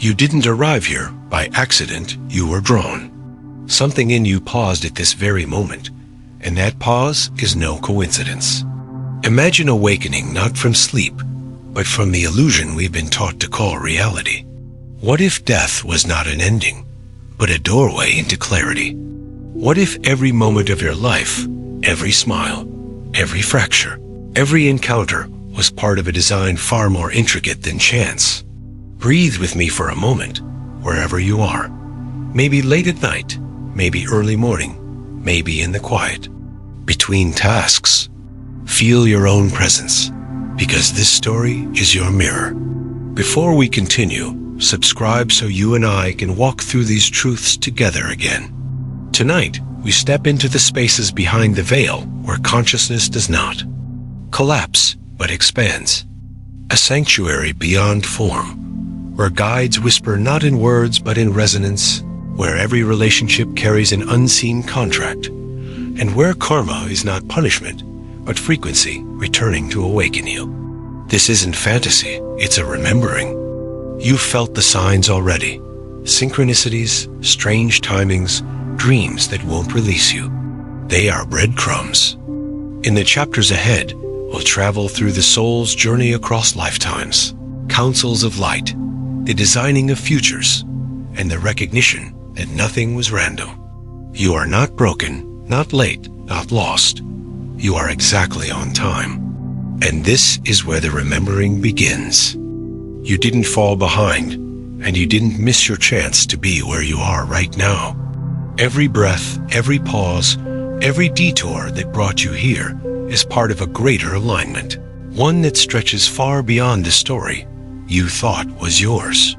You didn't arrive here by accident, you were drawn. Something in you paused at this very moment, and that pause is no coincidence. Imagine awakening not from sleep, but from the illusion we've been taught to call reality. What if death was not an ending, but a doorway into clarity? What if every moment of your life, every smile, every fracture, every encounter was part of a design far more intricate than chance? Breathe with me for a moment, wherever you are. Maybe late at night, maybe early morning, maybe in the quiet. Between tasks, feel your own presence, because this story is your mirror. Before we continue, subscribe so you and I can walk through these truths together again. Tonight, we step into the spaces behind the veil where consciousness does not collapse but expands. A sanctuary beyond form, where guides whisper not in words but in resonance, where every relationship carries an unseen contract, and where karma is not punishment but frequency returning to awaken you. This isn't fantasy, it's a remembering. You've felt the signs already. Synchronicities, strange timings, dreams that won't release you. They are breadcrumbs. In the chapters ahead, we'll travel through the soul's journey across lifetimes, counsels of light, the designing of futures, and the recognition that nothing was random. You are not broken, not late, not lost. You are exactly on time. And this is where the remembering begins. You didn't fall behind, and you didn't miss your chance to be where you are right now. Every breath, every pause, every detour that brought you here is part of a greater alignment, one that stretches far beyond the story you thought was yours.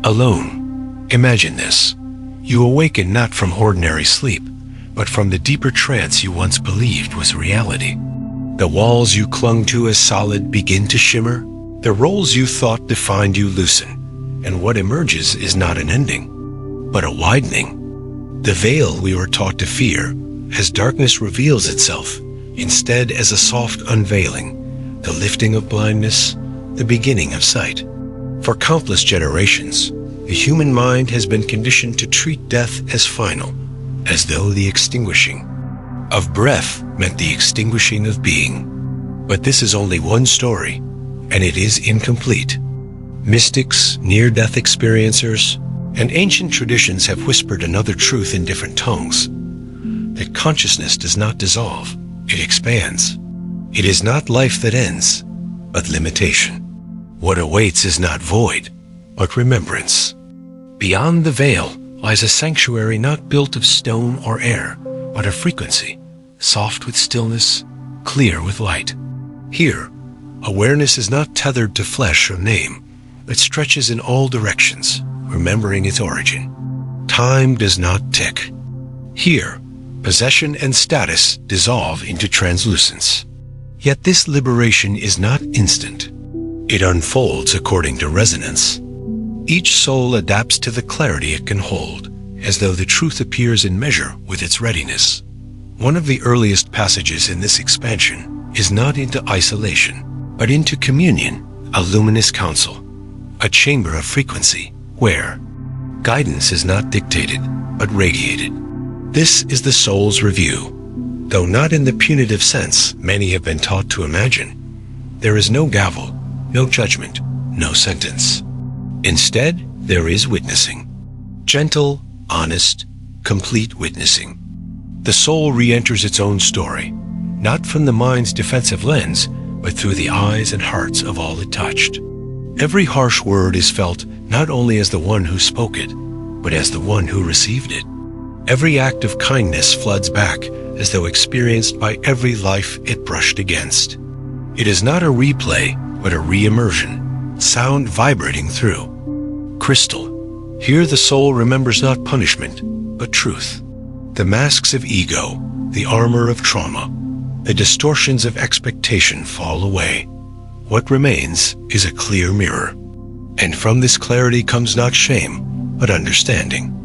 Alone, imagine this. You awaken not from ordinary sleep, but from the deeper trance you once believed was reality. The walls you clung to as solid begin to shimmer, the roles you thought defined you loosen, and what emerges is not an ending, but a widening. The veil we were taught to fear, as darkness reveals itself, instead as a soft unveiling, the lifting of blindness, the beginning of sight. For countless generations, the human mind has been conditioned to treat death as final, as though the extinguishing of breath meant the extinguishing of being. But this is only one story, and it is incomplete. Mystics, near-death experiencers, and ancient traditions have whispered another truth in different tongues, that consciousness does not dissolve, it expands. It is not life that ends, but limitation. What awaits is not void, but remembrance. Beyond the veil lies a sanctuary not built of stone or air, but of frequency, soft with stillness, clear with light. Here, awareness is not tethered to flesh or name, but stretches in all directions, remembering its origin. Time does not tick. Here, possession and status dissolve into translucence. Yet this liberation is not instant. It unfolds according to resonance. Each soul adapts to the clarity it can hold, as though the truth appears in measure with its readiness. One of the earliest passages in this expansion is not into isolation, but into communion, a luminous council, a chamber of frequency, where guidance is not dictated, but radiated. This is the soul's review. Though not in the punitive sense many have been taught to imagine, there is no gavel, no judgment, no sentence. Instead, there is witnessing. Gentle, honest, complete witnessing. The soul re-enters its own story, not from the mind's defensive lens, but through the eyes and hearts of all it touched. Every harsh word is felt not only as the one who spoke it, but as the one who received it. Every act of kindness floods back as though experienced by every life it brushed against. It is not a replay, but a re-immersion, sound vibrating through. Crystal. Here the soul remembers not punishment, but truth. The masks of ego, the armor of trauma, the distortions of expectation fall away. What remains is a clear mirror. And from this clarity comes not shame, but understanding.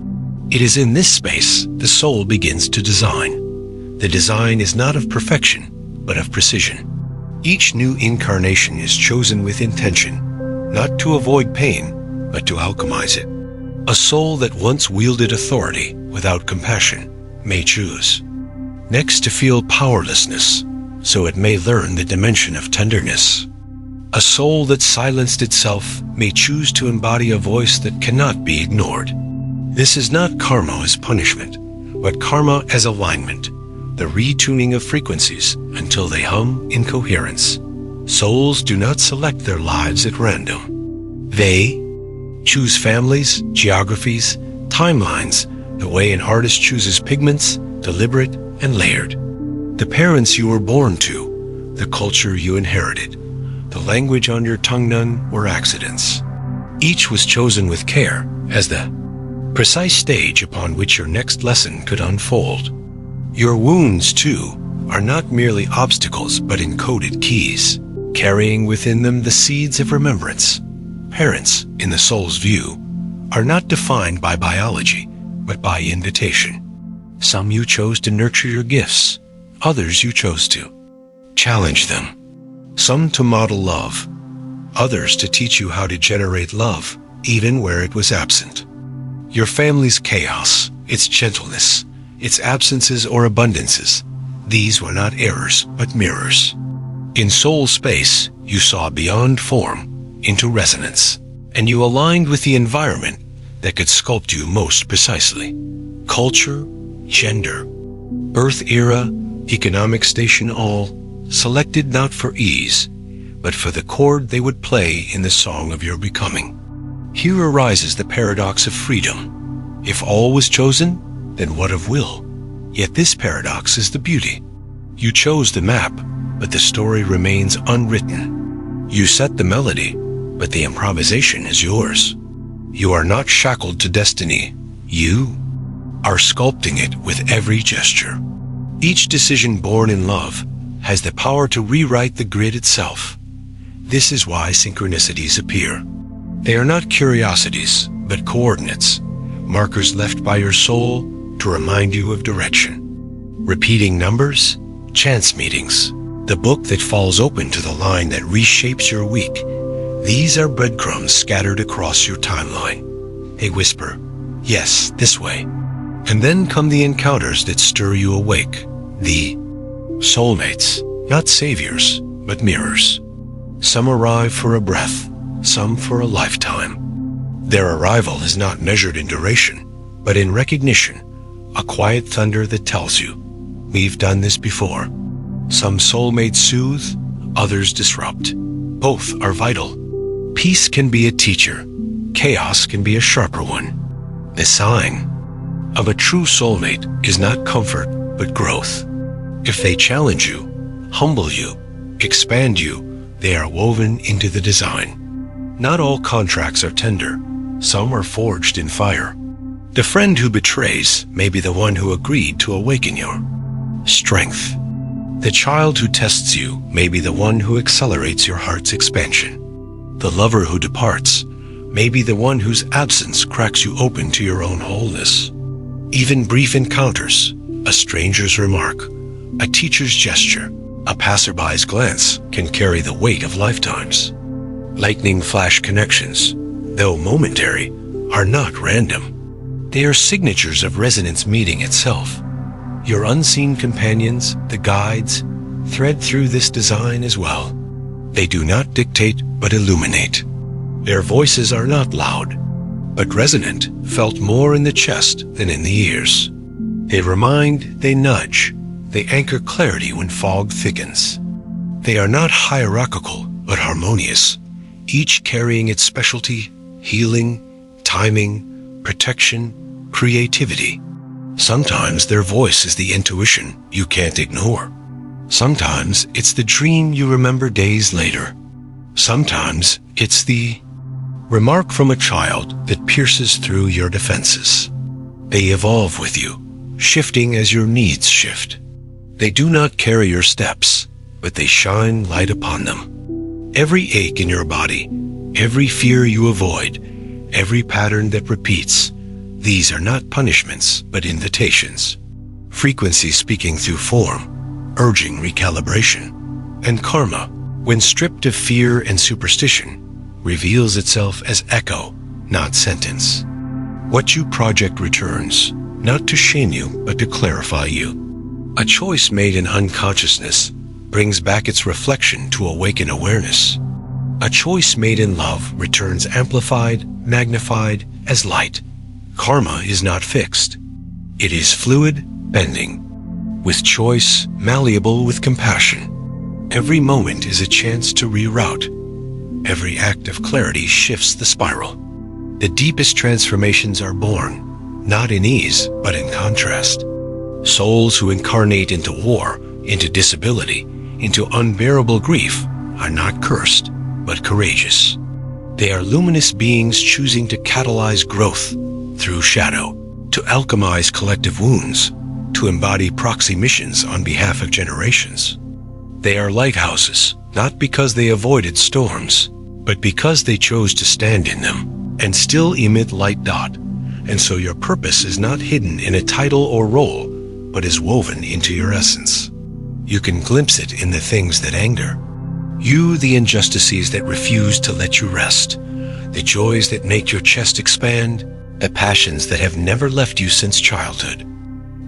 It is in this space the soul begins to design. The design is not of perfection, but of precision. Each new incarnation is chosen with intention, not to avoid pain, but to alchemize it. A soul that once wielded authority without compassion may choose next to feel powerlessness, so it may learn the dimension of tenderness. A soul that silenced itself may choose to embody a voice that cannot be ignored. This is not karma as punishment, but karma as alignment, the retuning of frequencies until they hum in coherence. Souls do not select their lives at random. They choose families, geographies, timelines, the way an artist chooses pigments, deliberate and layered. The parents you were born to, the culture you inherited, the language on your tongue, none were accidents. Each was chosen with care as the precise stage upon which your next lesson could unfold. Your wounds, too, are not merely obstacles but encoded keys, carrying within them the seeds of remembrance. Parents, in the soul's view, are not defined by biology, but by invitation. Some you chose to nurture your gifts, others you chose to challenge them. Some to model love, others to teach you how to generate love, even where it was absent. Your family's chaos, its gentleness, its absences or abundances, these were not errors, but mirrors. In soul space, you saw beyond form into resonance, and you aligned with the environment that could sculpt you most precisely. Culture, gender, birth era, economic station, all selected not for ease, but for the chord they would play in the song of your becoming. Here arises the paradox of freedom. If all was chosen, then what of will? Yet this paradox is the beauty. You chose the map, but the story remains unwritten. You set the melody, but the improvisation is yours. You are not shackled to destiny. You are sculpting it with every gesture. Each decision born in love has the power to rewrite the grid itself. This is why synchronicities appear. They are not curiosities, but coordinates, markers left by your soul to remind you of direction. Repeating numbers, chance meetings, the book that falls open to the line that reshapes your week. These are breadcrumbs scattered across your timeline. A whisper, yes, this way. And then come the encounters that stir you awake. The soulmates, not saviors, but mirrors. Some arrive for a breath, some for a lifetime. Their arrival is not measured in duration, but in recognition, a quiet thunder that tells you, we've done this before. Some soulmates soothe, others disrupt. Both are vital. Peace can be a teacher, chaos can be a sharper one. The sign of a true soulmate is not comfort, but growth. If they challenge you, humble you, expand you, they are woven into the design. Not all contracts are tender. Some are forged in fire. The friend who betrays may be the one who agreed to awaken your strength. The child who tests you may be the one who accelerates your heart's expansion. The lover who departs may be the one whose absence cracks you open to your own wholeness. Even brief encounters, a stranger's remark, a teacher's gesture, a passerby's glance can carry the weight of lifetimes. Lightning flash connections, though momentary, are not random. They are signatures of resonance meeting itself. Your unseen companions, the guides, thread through this design as well. They do not dictate, but illuminate. Their voices are not loud, but resonant, felt more in the chest than in the ears. They remind, they nudge, they anchor clarity when fog thickens. They are not hierarchical, but harmonious, each carrying its specialty, healing, timing, protection, creativity. Sometimes their voice is the intuition you can't ignore. Sometimes it's the dream you remember days later. Sometimes it's the remark from a child that pierces through your defenses. They evolve with you, shifting as your needs shift. They do not carry your steps, but they shine light upon them. Every ache in your body, every fear you avoid, every pattern that repeats, these are not punishments, but invitations. Frequency speaking through form, urging recalibration. And karma, when stripped of fear and superstition, reveals itself as echo, not sentence. What you project returns, not to shame you, but to clarify you. A choice made in unconsciousness brings back its reflection to awaken awareness. A choice made in love returns amplified, magnified as light. Karma is not fixed. It is fluid, bending. With choice, malleable with compassion. Every moment is a chance to reroute. Every act of clarity shifts the spiral. The deepest transformations are born, not in ease, but in contrast. Souls who incarnate into war, into disability, into unbearable grief are not cursed, but courageous. They are luminous beings choosing to catalyze growth through shadow, to alchemize collective wounds, to embody proxy missions on behalf of generations. They are lighthouses, not because they avoided storms, but because they chose to stand in them and still emit light. And so your purpose is not hidden in a title or role, but is woven into your essence. You can glimpse it in the things that anger you, the injustices that refuse to let you rest, the joys that make your chest expand, the passions that have never left you since childhood.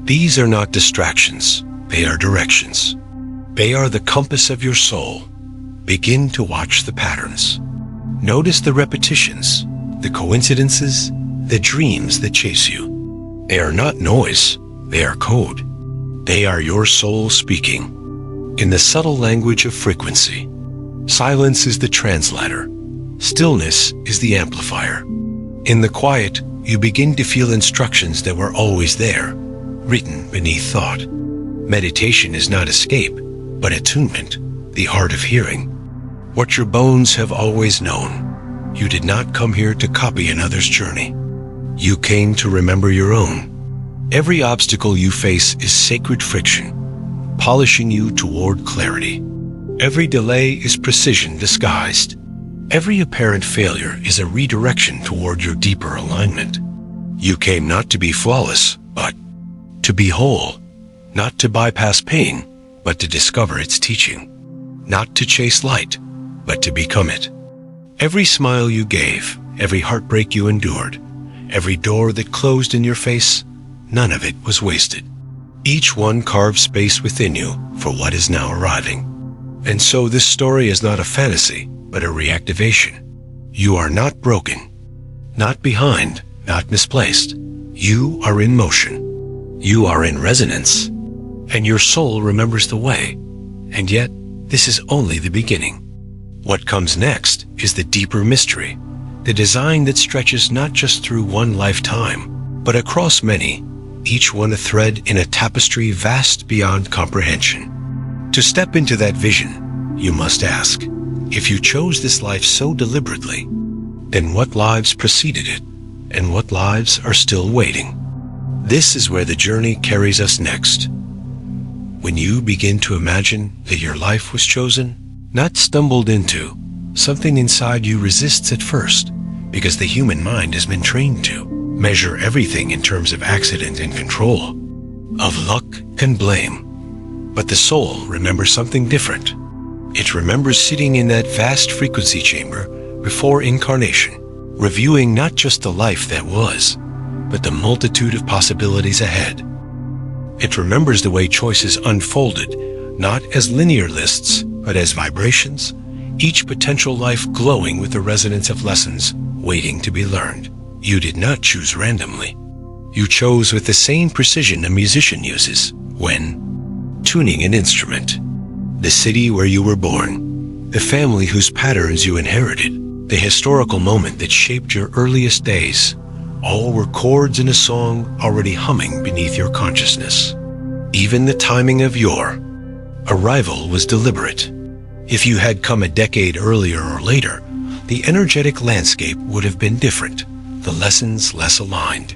These are not distractions, they are directions. They are the compass of your soul. Begin to watch the patterns. Notice the repetitions, the coincidences, the dreams that chase you. They are not noise, they are code. They are your soul speaking. In the subtle language of frequency, silence is the translator. Stillness is the amplifier. In the quiet, you begin to feel instructions that were always there, written beneath thought. Meditation is not escape, but attunement, the art of hearing. What your bones have always known. You did not come here to copy another's journey. You came to remember your own. Every obstacle you face is sacred friction, polishing you toward clarity. Every delay is precision disguised. Every apparent failure is a redirection toward your deeper alignment. You came not to be flawless, but to be whole, not to bypass pain, but to discover its teaching, not to chase light, but to become it. Every smile you gave, every heartbreak you endured, every door that closed in your face, none of it was wasted. Each one carved space within you for what is now arriving. And so this story is not a fantasy, but a reactivation. You are not broken, not behind, not misplaced. You are in motion. You are in resonance. And your soul remembers the way. And yet, this is only the beginning. What comes next is the deeper mystery, the design that stretches not just through one lifetime, but across many, each one a thread in a tapestry vast beyond comprehension. To step into that vision, you must ask, if you chose this life so deliberately, then what lives preceded it, and what lives are still waiting? This is where the journey carries us next. When you begin to imagine that your life was chosen, not stumbled into, something inside you resists at first, because the human mind has been trained to measure everything in terms of accident and control, of luck and blame. But the soul remembers something different. It remembers sitting in that vast frequency chamber before incarnation, reviewing not just the life that was, but the multitude of possibilities ahead. It remembers the way choices unfolded, not as linear lists, but as vibrations, each potential life glowing with the resonance of lessons waiting to be learned. You did not choose randomly. You chose with the same precision a musician uses when tuning an instrument. The city where you were born, the family whose patterns you inherited, the historical moment that shaped your earliest days, all were chords in a song already humming beneath your consciousness. Even the timing of your arrival was deliberate. If you had come a decade earlier or later, the energetic landscape would have been different, the lessons less aligned.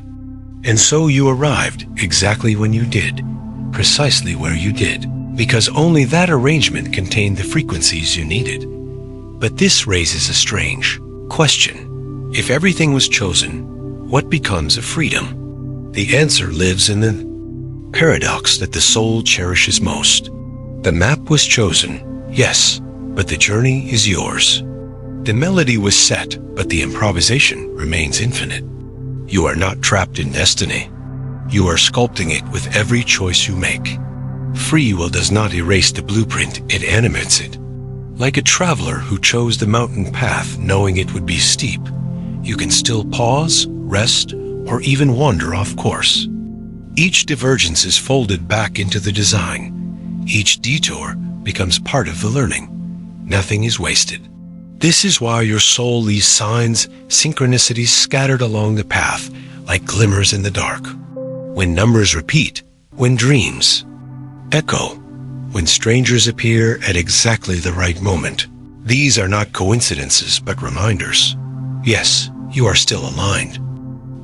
And so you arrived exactly when you did, precisely where you did, because only that arrangement contained the frequencies you needed. But this raises a strange question. If everything was chosen, what becomes of freedom? The answer lives in the paradox that the soul cherishes most. The map was chosen, yes, but the journey is yours. The melody was set, but the improvisation remains infinite. You are not trapped in destiny. You are sculpting it with every choice you make. Free will does not erase the blueprint, it animates it. Like a traveler who chose the mountain path knowing it would be steep, you can still pause, rest, or even wander off course. Each divergence is folded back into the design. Each detour becomes part of the learning. Nothing is wasted. This is why your soul leaves signs, synchronicities scattered along the path, like glimmers in the dark. When numbers repeat, when dreams echo, when strangers appear at exactly the right moment. These are not coincidences, but reminders. Yes, you are still aligned.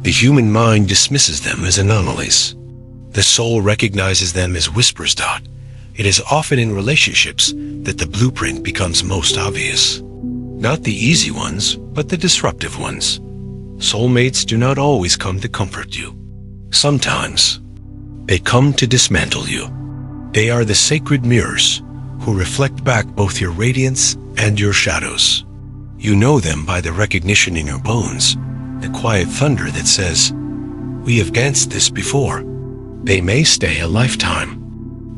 The human mind dismisses them as anomalies. The soul recognizes them as whispers. It is often in relationships that the blueprint becomes most obvious. Not the easy ones, but the disruptive ones. Soulmates do not always come to comfort you. Sometimes, they come to dismantle you. They are the sacred mirrors who reflect back both your radiance and your shadows. You know them by the recognition in your bones, the quiet thunder that says, "We have danced this before." They may stay a lifetime,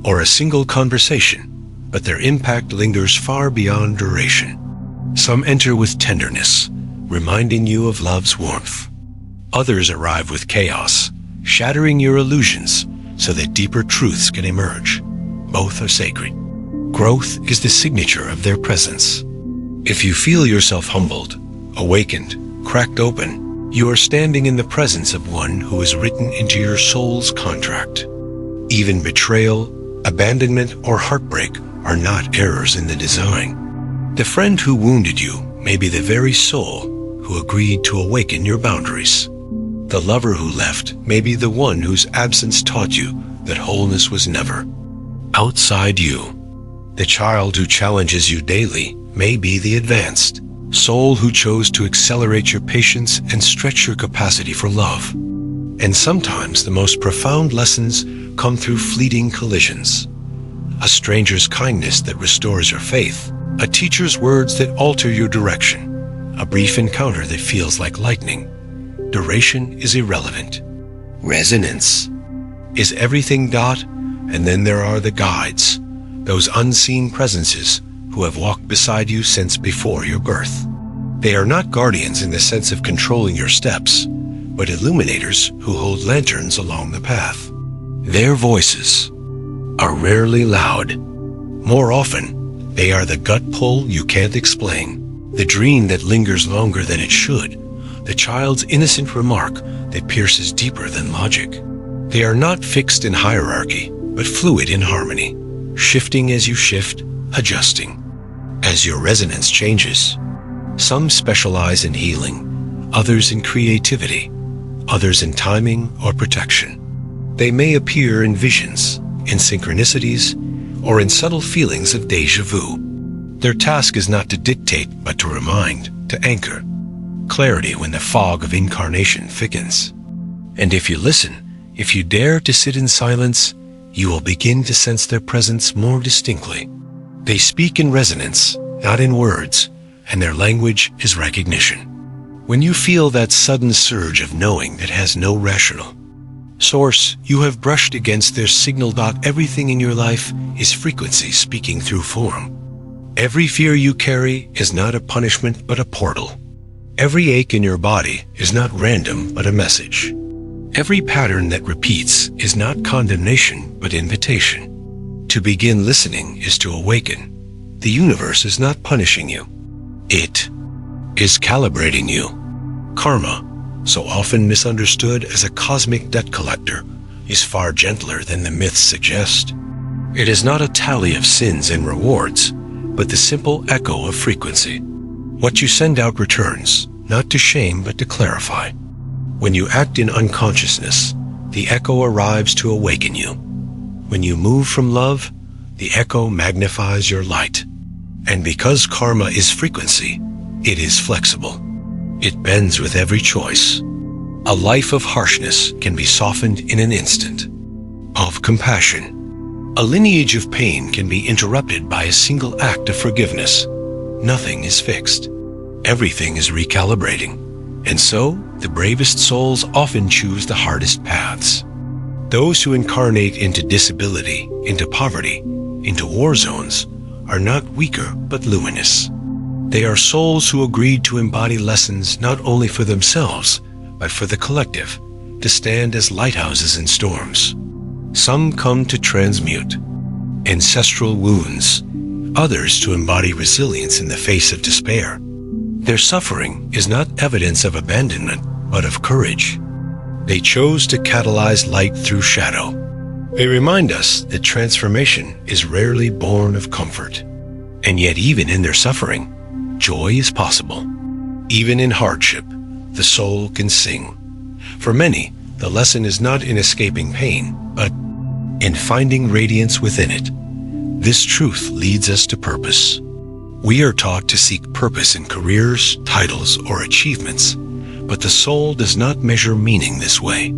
or a single conversation, but their impact lingers far beyond duration. Some enter with tenderness, reminding you of love's warmth. Others arrive with chaos, shattering your illusions so that deeper truths can emerge. Both are sacred. Growth is the signature of their presence. If you feel yourself humbled, awakened, cracked open, you are standing in the presence of one who is written into your soul's contract. Even betrayal, abandonment, or heartbreak are not errors in the design. The friend who wounded you may be the very soul who agreed to awaken your boundaries. The lover who left may be the one whose absence taught you that wholeness was never outside you. The child who challenges you daily may be the advanced soul who chose to accelerate your patience and stretch your capacity for love. And sometimes the most profound lessons come through fleeting collisions. A stranger's kindness that restores your faith, a teacher's words that alter your direction, a brief encounter that feels like lightning. Duration is irrelevant. Resonance is everything. And then there are the guides, those unseen presences who have walked beside you since before your birth. They are not guardians in the sense of controlling your steps, but illuminators who hold lanterns along the path. Their voices are rarely loud. More often, they are the gut pull you can't explain, the dream that lingers longer than it should, the child's innocent remark that pierces deeper than logic. They are not fixed in hierarchy, but fluid in harmony, shifting as you shift, adjusting as your resonance changes. Some specialize in healing, others in creativity, others in timing or protection. They may appear in visions, in synchronicities, or in subtle feelings of déjà vu. Their task is not to dictate, but to remind, to anchor. Clarity when the fog of incarnation thickens. And if you listen, if you dare to sit in silence, you will begin to sense their presence more distinctly. They speak in resonance, not in words, and their language is recognition. When you feel that sudden surge of knowing that has no rational source, you have brushed against their signal. Everything in your life is frequency speaking through form. Every fear you carry is not a punishment but a portal. Every ache in your body is not random but a message. Every pattern that repeats is not condemnation but invitation. To begin listening is to awaken. The universe is not punishing you. It is calibrating you. Karma, so often misunderstood as a cosmic debt collector, is far gentler than the myths suggest. It is not a tally of sins and rewards, but the simple echo of frequency. What you send out returns, not to shame but to clarify. When you act in unconsciousness, the echo arrives to awaken you. When you move from love, the echo magnifies your light. And because karma is frequency, it is flexible. It bends with every choice. A life of harshness can be softened in an instant. Of compassion, a lineage of pain can be interrupted by a single act of forgiveness. Nothing is fixed. Everything is recalibrating, and so the bravest souls often choose the hardest paths. Those who incarnate into disability, into poverty, into war zones are not weaker but luminous. They are souls who agreed to embody lessons not only for themselves, but for the collective, to stand as lighthouses in storms. Some come to transmute ancestral wounds, others to embody resilience in the face of despair. Their suffering is not evidence of abandonment, but of courage. They chose to catalyze light through shadow. They remind us that transformation is rarely born of comfort. And yet even in their suffering, joy is possible. Even in hardship, the soul can sing. For many, the lesson is not in escaping pain, but in finding radiance within it. This truth leads us to purpose. We are taught to seek purpose in careers, titles, or achievements, but the soul does not measure meaning this way.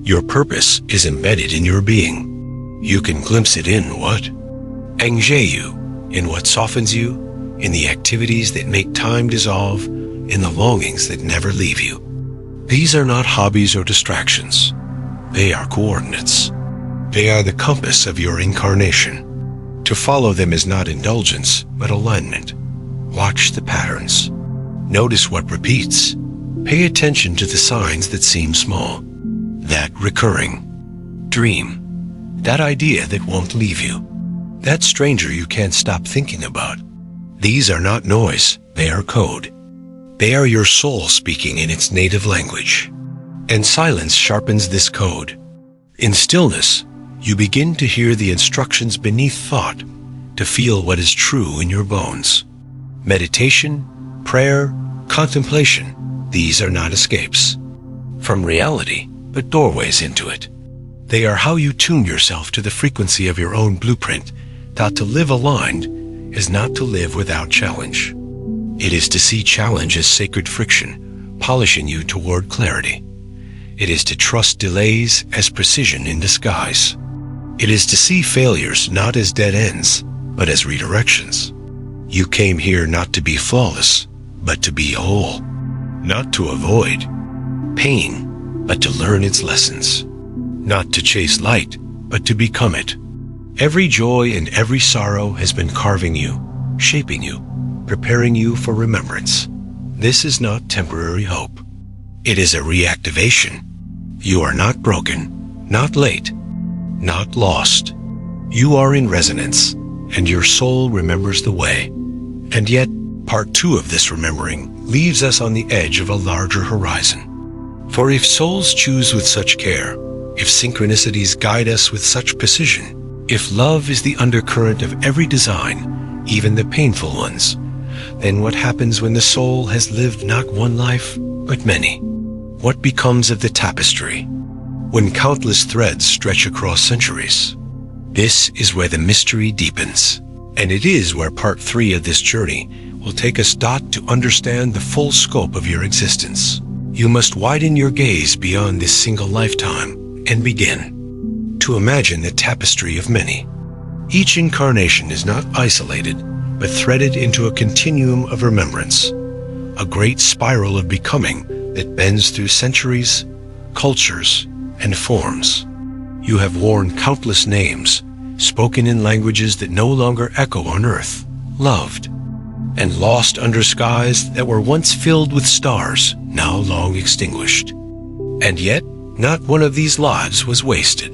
Your purpose is embedded in your being. You can glimpse it in what? Angéyu, in what softens you, in the activities that make time dissolve, in the longings that never leave you. These are not hobbies or distractions. They are coordinates. They are the compass of your incarnation. To follow them is not indulgence, but alignment. Watch the patterns. Notice what repeats. Pay attention to the signs that seem small. That recurring. Dream. That idea that won't leave you. That stranger you can't stop thinking about. These are not noise, they are code. They are your soul speaking in its native language. And silence sharpens this code. In stillness, you begin to hear the instructions beneath thought, to feel what is true in your bones. Meditation, prayer, contemplation, these are not escapes from reality, but doorways into it. They are how you tune yourself to the frequency of your own blueprint, that to live aligned is not to live without challenge. It is to see challenge as sacred friction, polishing you toward clarity. It is to trust delays as precision in disguise. It is to see failures not as dead ends, but as redirections. You came here not to be flawless, but to be whole. Not to avoid pain, but to learn its lessons. Not to chase light, but to become it. Every joy and every sorrow has been carving you, shaping you, preparing you for remembrance. This is not temporary hope. It is a reactivation. You are not broken, not late, not lost. You are in resonance, and your soul remembers the way. And yet, part 2 of this remembering leaves us on the edge of a larger horizon. For if souls choose with such care, if synchronicities guide us with such precision, if love is the undercurrent of every design, even the painful ones, then what happens when the soul has lived not one life, but many? What becomes of the tapestry when countless threads stretch across centuries? This is where the mystery deepens, and it is where part 3 of this journey will take us to understand the full scope of your existence. You must widen your gaze beyond this single lifetime and begin to imagine the tapestry of many. Each incarnation is not isolated, but threaded into a continuum of remembrance, a great spiral of becoming that bends through centuries, cultures, and forms. You have worn countless names, spoken in languages that no longer echo on earth, loved, and lost under skies that were once filled with stars, now long extinguished. And yet, not one of these lives was wasted.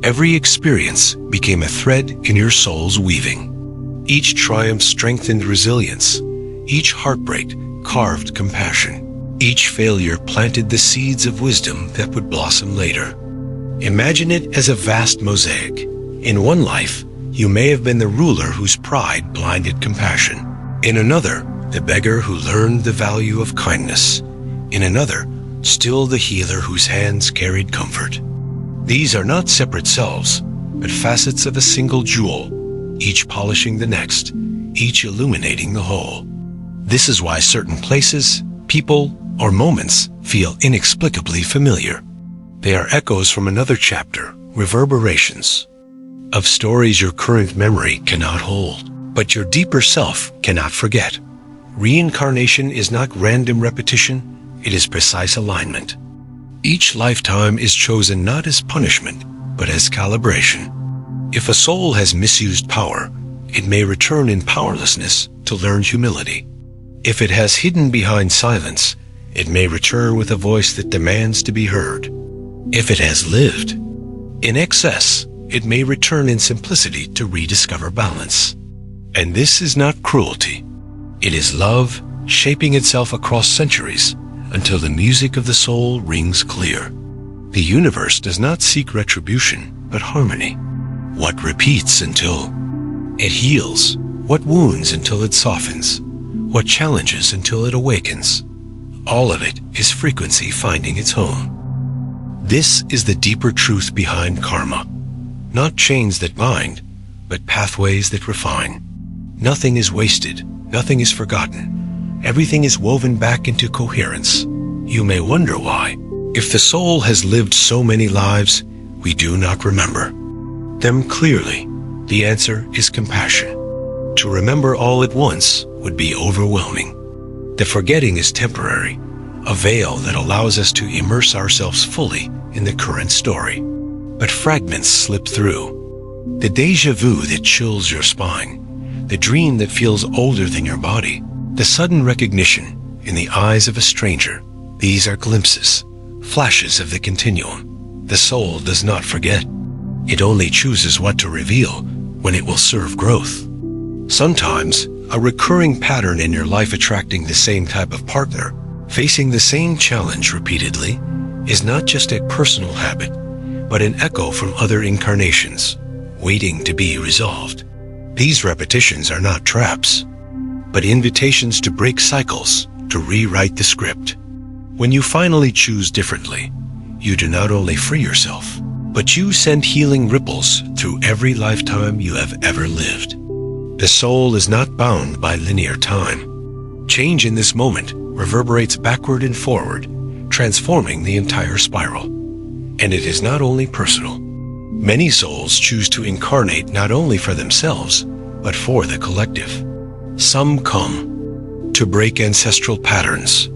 Every experience became a thread in your soul's weaving. Each triumph strengthened resilience. Each heartbreak carved compassion. Each failure planted the seeds of wisdom that would blossom later. Imagine it as a vast mosaic. In one life, you may have been the ruler whose pride blinded compassion. In another, the beggar who learned the value of kindness. In another, still the healer whose hands carried comfort. These are not separate selves, but facets of a single jewel, each polishing the next, each illuminating the whole. This is why certain places, people, or moments feel inexplicably familiar. They are echoes from another chapter, reverberations of stories your current memory cannot hold, but your deeper self cannot forget. Reincarnation is not random repetition, it is precise alignment. Each lifetime is chosen not as punishment, but as calibration. If a soul has misused power, it may return in powerlessness to learn humility. If it has hidden behind silence, it may return with a voice that demands to be heard. If it has lived in excess, it may return in simplicity to rediscover balance. And this is not cruelty. It is love shaping itself across centuries until the music of the soul rings clear. The universe does not seek retribution, but harmony. What repeats until it heals? What wounds until it softens? What challenges until it awakens? All of it is frequency finding its home. This is the deeper truth behind karma. Not chains that bind, but pathways that refine. Nothing is wasted, nothing is forgotten. Everything is woven back into coherence. You may wonder why. If the soul has lived so many lives, we do not remember them clearly. The answer is compassion. To remember all at once would be overwhelming. The forgetting is temporary, a veil that allows us to immerse ourselves fully in the current story. But fragments slip through. The déjà vu that chills your spine, the dream that feels older than your body, the sudden recognition in the eyes of a stranger. These are glimpses, flashes of the continuum. The soul does not forget. It only chooses what to reveal when it will serve growth. Sometimes, a recurring pattern in your life attracting the same type of partner, facing the same challenge repeatedly, is not just a personal habit, but an echo from other incarnations, waiting to be resolved. These repetitions are not traps, but invitations to break cycles, to rewrite the script. When you finally choose differently, you do not only free yourself, but you send healing ripples through every lifetime you have ever lived. The soul is not bound by linear time. Change in this moment reverberates backward and forward, transforming the entire spiral. And it is not only personal. Many souls choose to incarnate not only for themselves, but for the collective. Some come to break ancestral patterns,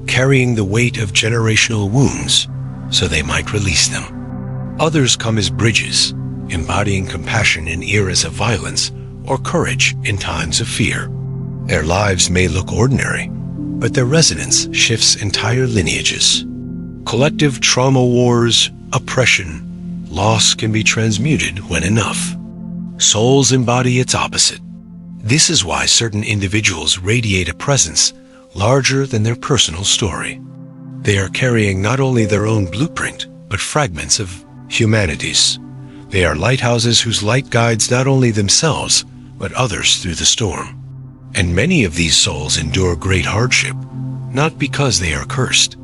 carrying the weight of generational wounds so they might release them. Others come as bridges, embodying compassion in eras of violence or courage in times of fear. Their lives may look ordinary, but their resonance shifts entire lineages. Collective trauma wars, oppression, loss can be transmuted when enough. Souls embody its opposite. This is why certain individuals radiate a presence larger than their personal story. They are carrying not only their own blueprint, but fragments of humanity's. They are lighthouses whose light guides not only themselves, but others through the storm. And many of these souls endure great hardship, not because they are cursed,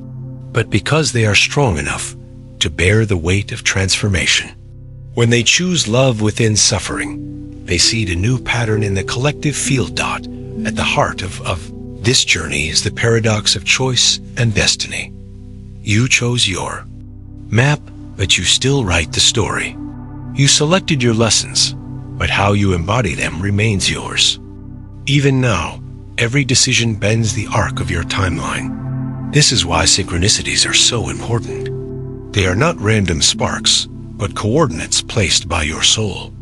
but because they are strong enough to bear the weight of transformation. When they choose love within suffering, they seed a new pattern in the collective field dot. At the heart of this journey is the paradox of choice and destiny. You chose your map, but you still write the story. You selected your lessons, but how you embody them remains yours. Even now, every decision bends the arc of your timeline. This is why synchronicities are so important. They are not random sparks, but coordinates placed by your soul.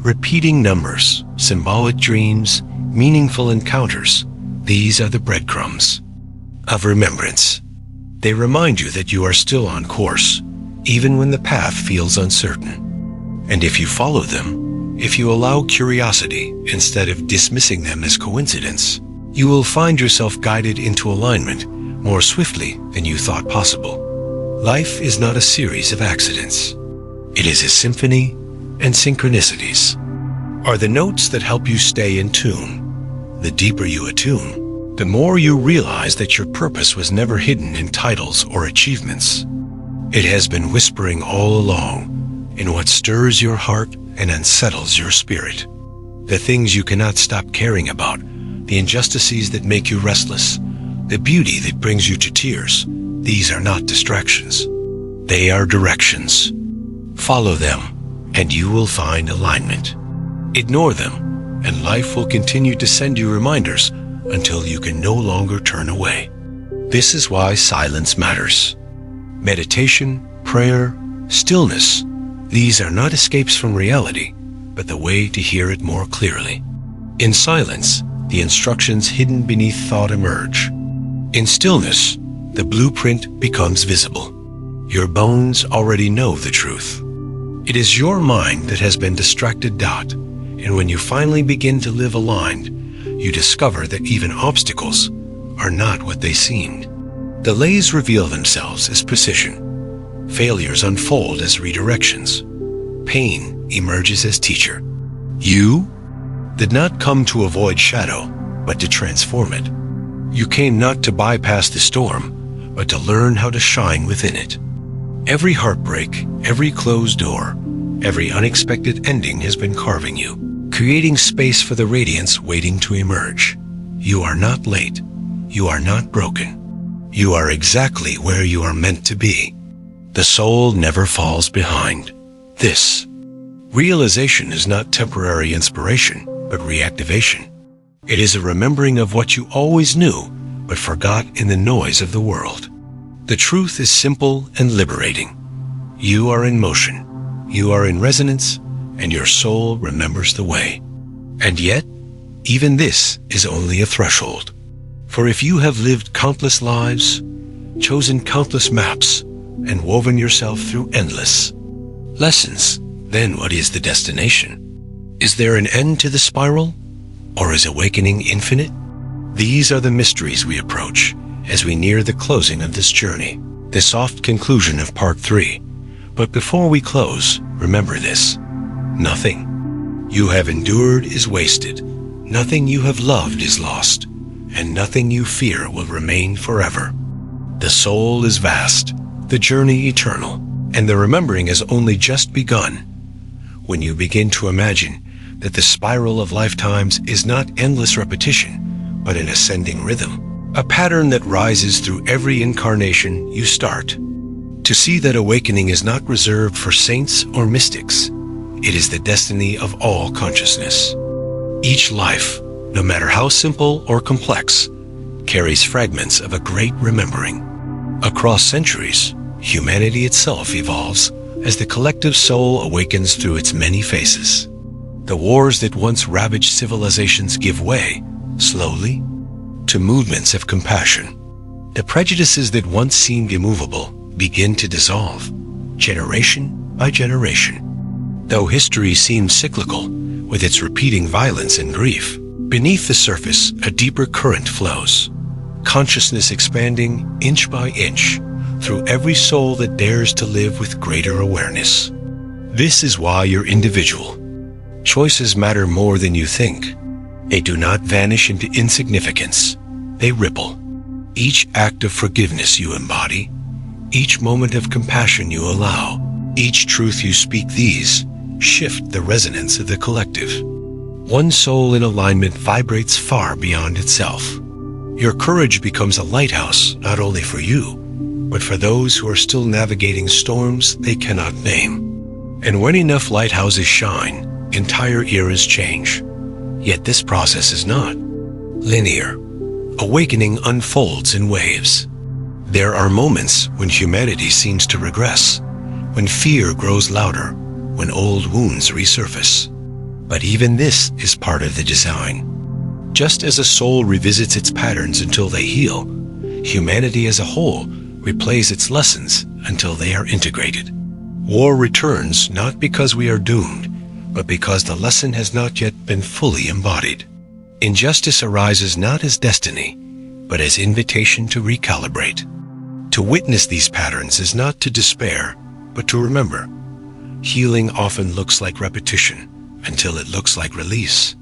Repeating numbers, symbolic dreams, meaningful encounters, these are the breadcrumbs of remembrance. They remind you that you are still on course, even when the path feels uncertain. And if you follow them, if you allow curiosity instead of dismissing them as coincidence, you will find yourself guided into alignment more swiftly than you thought possible. Life is not a series of accidents. It is a symphony, and synchronicities are the notes that help you stay in tune. The deeper you attune, the more you realize that your purpose was never hidden in titles or achievements. It has been whispering all along in what stirs your heart and unsettles your spirit. The things you cannot stop caring about, the injustices that make you restless, the beauty that brings you to tears, these are not distractions. They are directions. Follow them, and you will find alignment. Ignore them, and life will continue to send you reminders until you can no longer turn away. This is why silence matters. Meditation, prayer, stillness, these are not escapes from reality, but the way to hear it more clearly. In silence, the instructions hidden beneath thought emerge. In stillness, the blueprint becomes visible. Your bones already know the truth. It is your mind that has been distracted, and when you finally begin to live aligned, you discover that even obstacles are not what they seemed. Delays reveal themselves as precision. Failures unfold as redirections. Pain emerges as teacher. You did not come to avoid shadow, but to transform it. You came not to bypass the storm, but to learn how to shine within it. Every heartbreak, every closed door, every unexpected ending has been carving you, creating space for the radiance waiting to emerge. You are not late. You are not broken. You are exactly where you are meant to be. The soul never falls behind. This realization is not temporary inspiration, but reactivation. It is a remembering of what you always knew, but forgot in the noise of the world. The truth is simple and liberating. You are in motion. You are in resonance, and your soul remembers the way. And yet, even this is only a threshold. For if you have lived countless lives, chosen countless maps, and woven yourself through endless lessons, then what is the destination? Is there an end to the spiral? Or is awakening infinite? These are the mysteries we approach as we near the closing of this journey, the soft conclusion of part 3. But before we close, remember this. Nothing you have endured is wasted. Nothing you have loved is lost. And nothing you fear will remain forever. The soul is vast, the journey eternal, and the remembering has only just begun. When you begin to imagine that the spiral of lifetimes is not endless repetition, but an ascending rhythm, a pattern that rises through every incarnation you start, to see that awakening is not reserved for saints or mystics. It is the destiny of all consciousness. Each life, no matter how simple or complex, carries fragments of a great remembering. Across centuries, humanity itself evolves as the collective soul awakens through its many faces. The wars that once ravaged civilizations give way, slowly, to movements of compassion. The prejudices that once seemed immovable begin to dissolve, generation by generation. Though history seems cyclical, with its repeating violence and grief, beneath the surface a deeper current flows, consciousness expanding inch by inch through every soul that dares to live with greater awareness. This is why you're individual. Choices matter more than you think. They do not vanish into insignificance. They ripple. Each act of forgiveness you embody, each moment of compassion you allow, each truth you speak, these shift the resonance of the collective. One soul in alignment vibrates far beyond itself. Your courage becomes a lighthouse not only for you, but for those who are still navigating storms they cannot name. And when enough lighthouses shine, entire eras change. Yet this process is not linear. Awakening unfolds in waves. There are moments when humanity seems to regress, when fear grows louder, when old wounds resurface. But even this is part of the design. Just as a soul revisits its patterns until they heal, humanity as a whole replays its lessons until they are integrated. War returns not because we are doomed, but because the lesson has not yet been fully embodied. Injustice arises not as destiny, but as invitation to recalibrate. To witness these patterns is not to despair, but to remember. Healing often looks like repetition until it looks like release.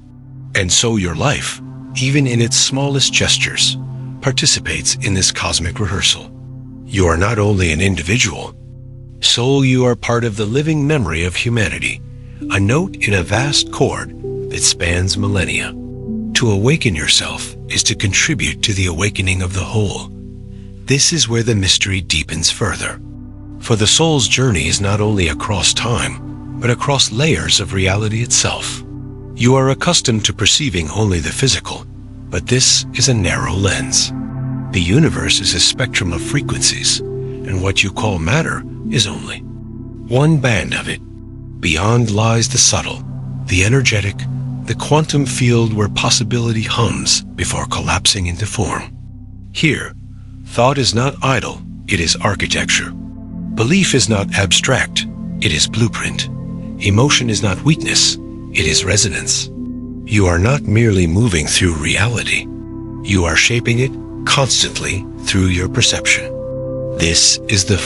And so your life, even in its smallest gestures, participates in this cosmic rehearsal. You are not only an individual. Soul, you are part of the living memory of humanity, a note in a vast chord that spans millennia. To awaken yourself is to contribute to the awakening of the whole. This is where the mystery deepens further. For the soul's journey is not only across time, but across layers of reality itself. You are accustomed to perceiving only the physical, But this is a narrow lens. The universe is a spectrum of frequencies, and what you call matter is only one band of it. Beyond lies the subtle, the energetic, the quantum field where possibility hums before collapsing into form. Here, thought is not idle, it is architecture. Belief is not abstract, it is blueprint. Emotion is not weakness, it is resonance. You are not merely moving through reality. You are shaping it constantly through your perception. This is the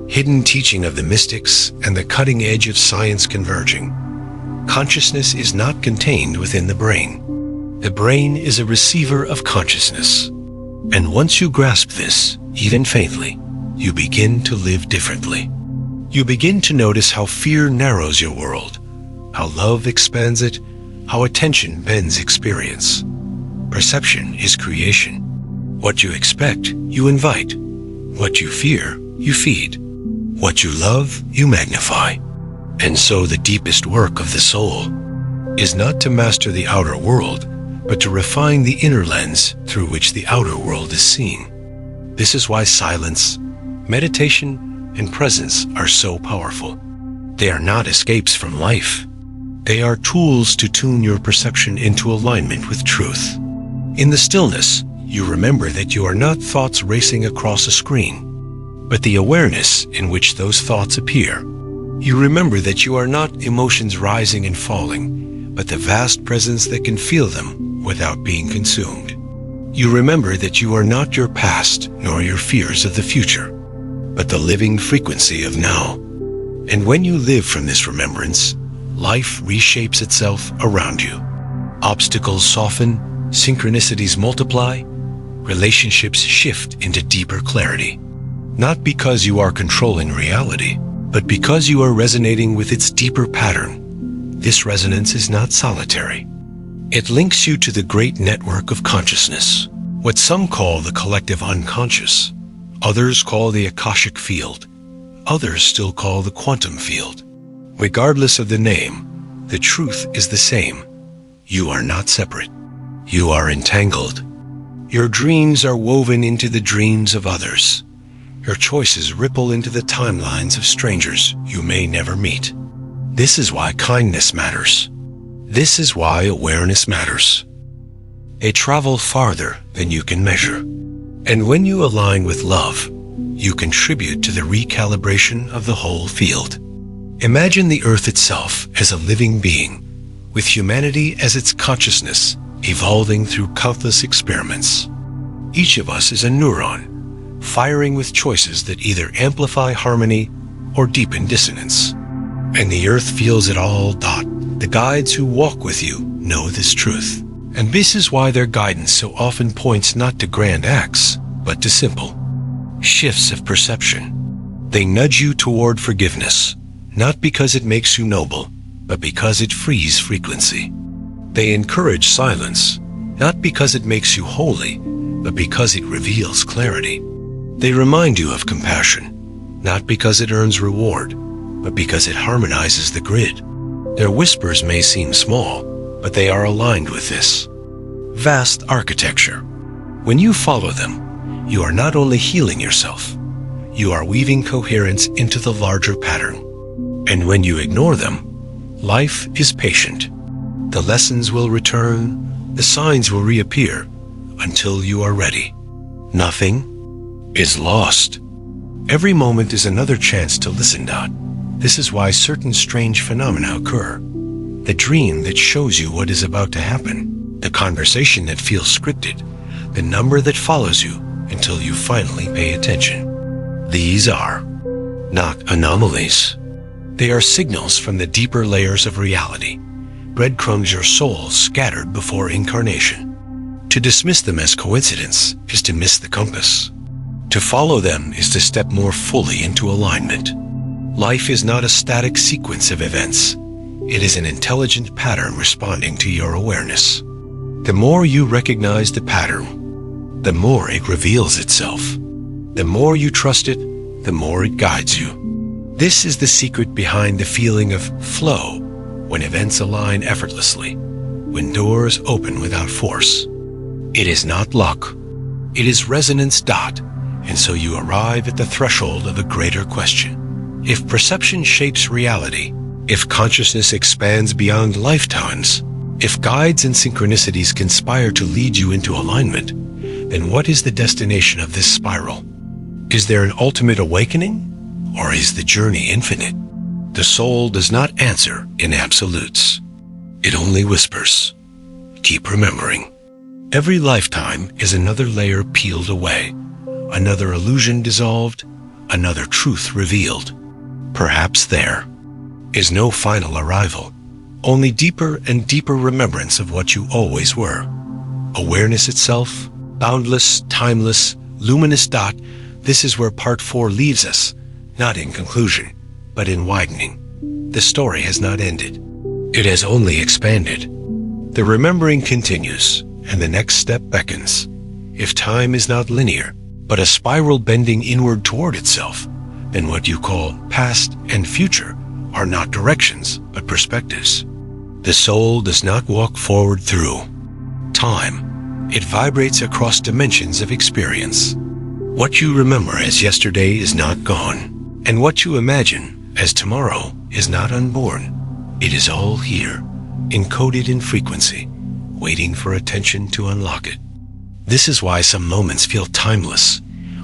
hidden teaching of the mystics and the cutting edge of science converging. Consciousness is not contained within the brain. The brain is a receiver of consciousness. And once you grasp this, even faintly, you begin to live differently. You begin to notice how fear narrows your world, how love expands it, how attention bends experience. Perception is creation. What you expect, you invite. What you fear, you feed. What you love, you magnify. And so the deepest work of the soul is not to master the outer world, but to refine the inner lens through which the outer world is seen. This is why silence, meditation, and presence are so powerful. They are not escapes from life. They are tools to tune your perception into alignment with truth. In the stillness, you remember that you are not thoughts racing across a screen, but the awareness in which those thoughts appear. You remember that you are not emotions rising and falling, but the vast presence that can feel them without being consumed. You remember that you are not your past nor your fears of the future, but the living frequency of now. And when you live from this remembrance, life reshapes itself around you. Obstacles soften, synchronicities multiply, relationships shift into deeper clarity. Not because you are controlling reality, but because you are resonating with its deeper pattern. This resonance is not solitary. It links you to the great network of consciousness, what some call the collective unconscious, others call the Akashic field, others still call the quantum field. Regardless of the name, the truth is the same. You are not separate. You are entangled. Your dreams are woven into the dreams of others. Your choices ripple into the timelines of strangers you may never meet. This is why kindness matters. This is why awareness matters. They travel farther than you can measure. And when you align with love, you contribute to the recalibration of the whole field. Imagine the earth itself as a living being, with humanity as its consciousness, evolving through countless experiments. Each of us is a neuron, firing with choices that either amplify harmony or deepen dissonance. And the earth feels it all. The guides who walk with you know this truth. And this is why their guidance so often points not to grand acts, but to simple shifts of perception. They nudge you toward forgiveness, not because it makes you noble, but because it frees frequency. They encourage silence, not because it makes you holy, but because it reveals clarity. They remind you of compassion, not because it earns reward, but because it harmonizes the grid. Their whispers may seem small, but they are aligned with this vast architecture. When you follow them, you are not only healing yourself, you are weaving coherence into the larger pattern. And when you ignore them, life is patient. The lessons will return, the signs will reappear until you are ready. Nothing is lost. Every moment is another chance to listen. This is why certain strange phenomena occur. The dream that shows you what is about to happen, the conversation that feels scripted, the number that follows you until you finally pay attention. These are not anomalies. They are signals from the deeper layers of reality, breadcrumbs your soul scattered before incarnation. To dismiss them as coincidence is to miss the compass. To follow them is to step more fully into alignment. Life is not a static sequence of events. It is an intelligent pattern responding to your awareness. The more you recognize the pattern, the more it reveals itself. The more you trust it, the more it guides you. This is the secret behind the feeling of flow, when events align effortlessly, when doors open without force. It is not luck. It is resonance. And so you arrive at the threshold of a greater question. If perception shapes reality, if consciousness expands beyond lifetimes, if guides and synchronicities conspire to lead you into alignment, then what is the destination of this spiral? Is there an ultimate awakening, or is the journey infinite? The soul does not answer in absolutes. It only whispers. Keep remembering. Every lifetime is another layer peeled away, another illusion dissolved, another truth revealed. Perhaps there is no final arrival, only deeper and deeper remembrance of what you always were. Awareness itself, boundless, timeless, luminous. This is where part 4 leaves us, not in conclusion, but in widening. The story has not ended. It has only expanded. The remembering continues, and the next step beckons. If time is not linear, but a spiral bending inward toward itself, then what you call past and future are not directions, but perspectives. The soul does not walk forward through time. It vibrates across dimensions of experience. What you remember as yesterday is not gone, and what you imagine as tomorrow is not unborn. It is all here, encoded in frequency, waiting for attention to unlock it. This is why some moments feel timeless,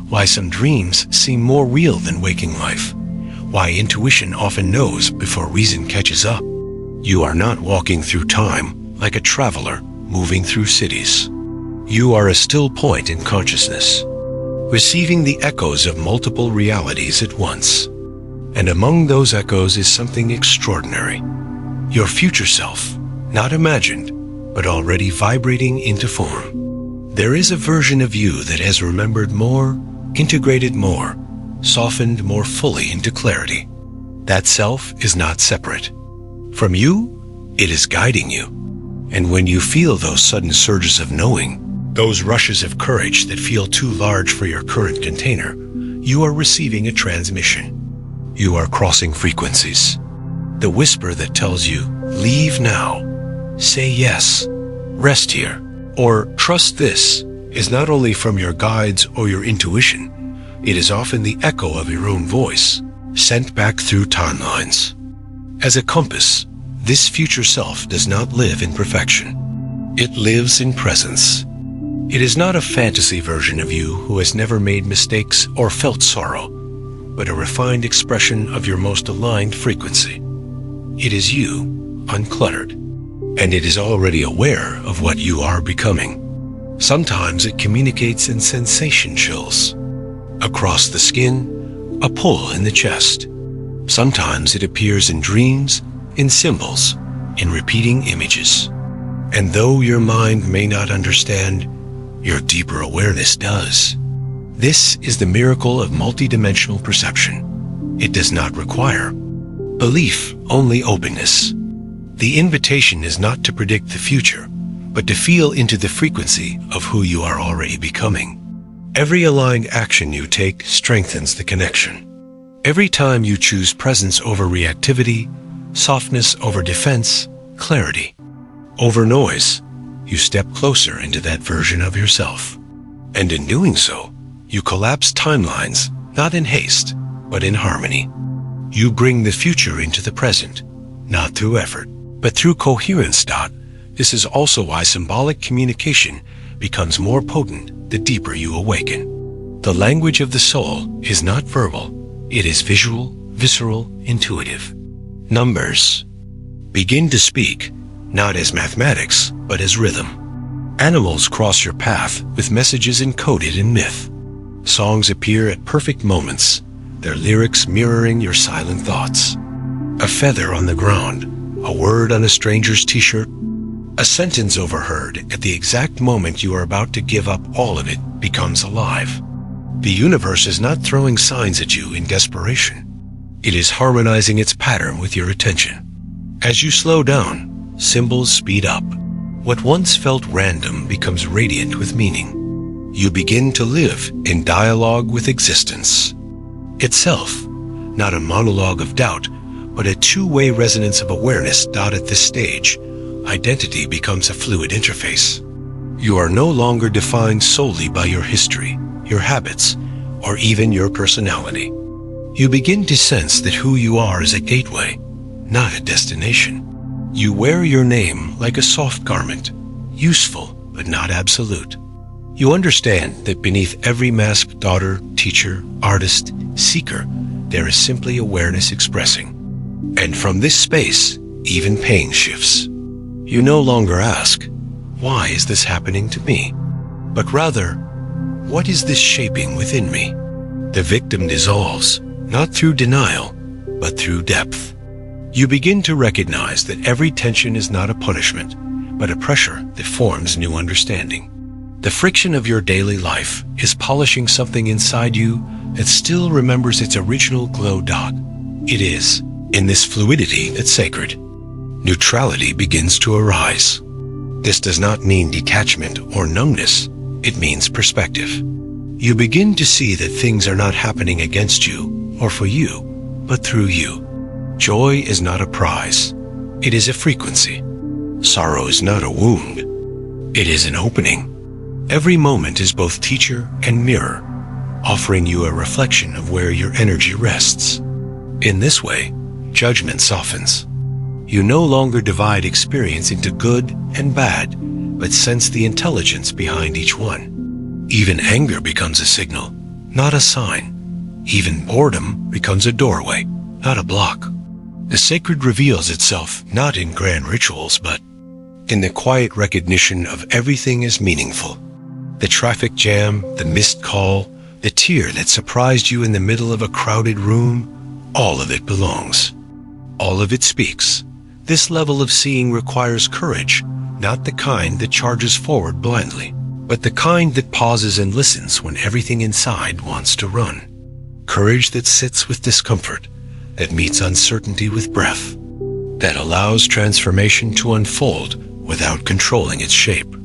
why some dreams seem more real than waking life, why intuition often knows before reason catches up. You are not walking through time like a traveler moving through cities. You are a still point in consciousness, receiving the echoes of multiple realities at once. And among those echoes is something extraordinary. Your future self, not imagined, but already vibrating into form. There is a version of you that has remembered more, integrated more, softened more fully into clarity. That self is not separate. From you, it is guiding you. And when you feel those sudden surges of knowing, those rushes of courage that feel too large for your current container, you are receiving a transmission. You are crossing frequencies. The whisper that tells you, leave now, say yes, rest here, or trust this, is not only from your guides or your intuition, it is often the echo of your own voice, sent back through timelines. As a compass, this future self does not live in perfection. It lives in presence. It is not a fantasy version of you who has never made mistakes or felt sorrow, but a refined expression of your most aligned frequency. It is you, uncluttered, and it is already aware of what you are becoming. Sometimes it communicates in sensation chills. Across the skin, a pull in the chest. Sometimes it appears in dreams, in symbols, in repeating images. And though your mind may not understand, your deeper awareness does. This is the miracle of multidimensional perception. It does not require belief, only openness. The invitation is not to predict the future, but to feel into the frequency of who you are already becoming. Every aligned action you take strengthens the connection. Every time you choose presence over reactivity, softness over defense, clarity over noise, you step closer into that version of yourself. And in doing so, you collapse timelines, not in haste, but in harmony. You bring the future into the present, not through effort, but through coherence. This is also why symbolic communication becomes more potent the deeper you awaken. The language of the soul is not verbal, it is visual, visceral, intuitive. Numbers begin to speak, not as mathematics, but as rhythm. Animals cross your path with messages encoded in myth. Songs appear at perfect moments, their lyrics mirroring your silent thoughts. A feather on the ground, a word on a stranger's t-shirt, a sentence overheard at the exact moment you are about to give up all of it becomes alive. The universe is not throwing signs at you in desperation. It is harmonizing its pattern with your attention. As you slow down, symbols speed up. What once felt random becomes radiant with meaning. You begin to live in dialogue with existence itself, not a monologue of doubt, but a two-way resonance of awareness. At this stage, identity becomes a fluid interface. You are no longer defined solely by your history, your habits, or even your personality. You begin to sense that who you are is a gateway, not a destination. You wear your name like a soft garment, useful but not absolute. You understand that beneath every masked daughter, teacher, artist, seeker, there is simply awareness expressing. And from this space, even pain shifts. You no longer ask, why is this happening to me? But rather, what is this shaping within me? The victim dissolves, not through denial, but through depth. You begin to recognize that every tension is not a punishment, but a pressure that forms new understanding. The friction of your daily life is polishing something inside you that still remembers its original glow dot. It is, in this fluidity that's sacred, neutrality begins to arise. This does not mean detachment or numbness, it means perspective. You begin to see that things are not happening against you or for you, but through you. Joy is not a prize, it is a frequency. Sorrow is not a wound, it is an opening. Every moment is both teacher and mirror, offering you a reflection of where your energy rests. In this way, judgment softens. You no longer divide experience into good and bad, but sense the intelligence behind each one. Even anger becomes a signal, not a sign. Even boredom becomes a doorway, not a block. The sacred reveals itself not in grand rituals, but in the quiet recognition of everything as meaningful. The traffic jam, the missed call, the tear that surprised you in the middle of a crowded room, all of it belongs. All of it speaks. This level of seeing requires courage, not the kind that charges forward blindly, but the kind that pauses and listens when everything inside wants to run. Courage that sits with discomfort, that meets uncertainty with breath, that allows transformation to unfold without controlling its shape.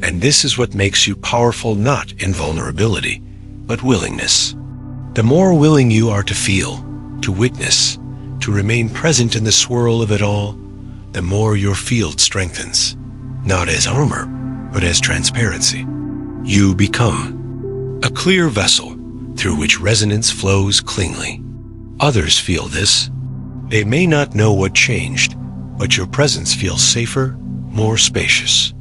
And this is what makes you powerful not in vulnerability, but willingness. The more willing you are to feel, to witness, to remain present in the swirl of it all, the more your field strengthens, not as armor, but as transparency. You become a clear vessel through which resonance flows cleanly. Others feel this. They may not know what changed, but your presence feels safer, more spacious.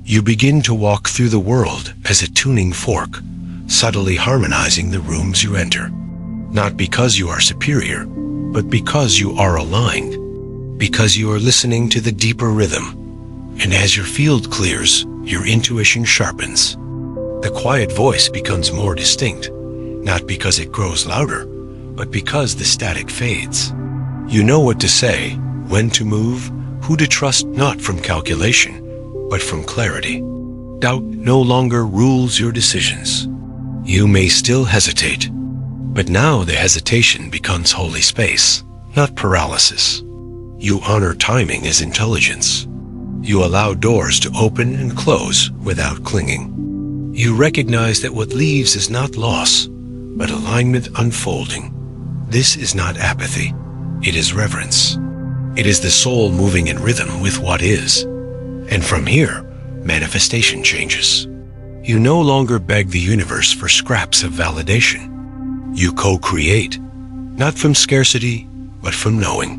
You begin to walk through the world as a tuning fork, subtly harmonizing the rooms you enter. Not because you are superior, but because you are aligned, because you are listening to the deeper rhythm. And as your field clears, your intuition sharpens. The quiet voice becomes more distinct, not because it grows louder, but because the static fades. You know what to say, when to move, who to trust, not from calculation, but from clarity. Doubt no longer rules your decisions. You may still hesitate, but now the hesitation becomes holy space, not paralysis. You honor timing as intelligence. You allow doors to open and close without clinging. You recognize that what leaves is not loss, but alignment unfolding. This is not apathy. It is reverence. It is the soul moving in rhythm with what is. And from here, manifestation changes. You no longer beg the universe for scraps of validation. You co-create, not from scarcity, but from knowing.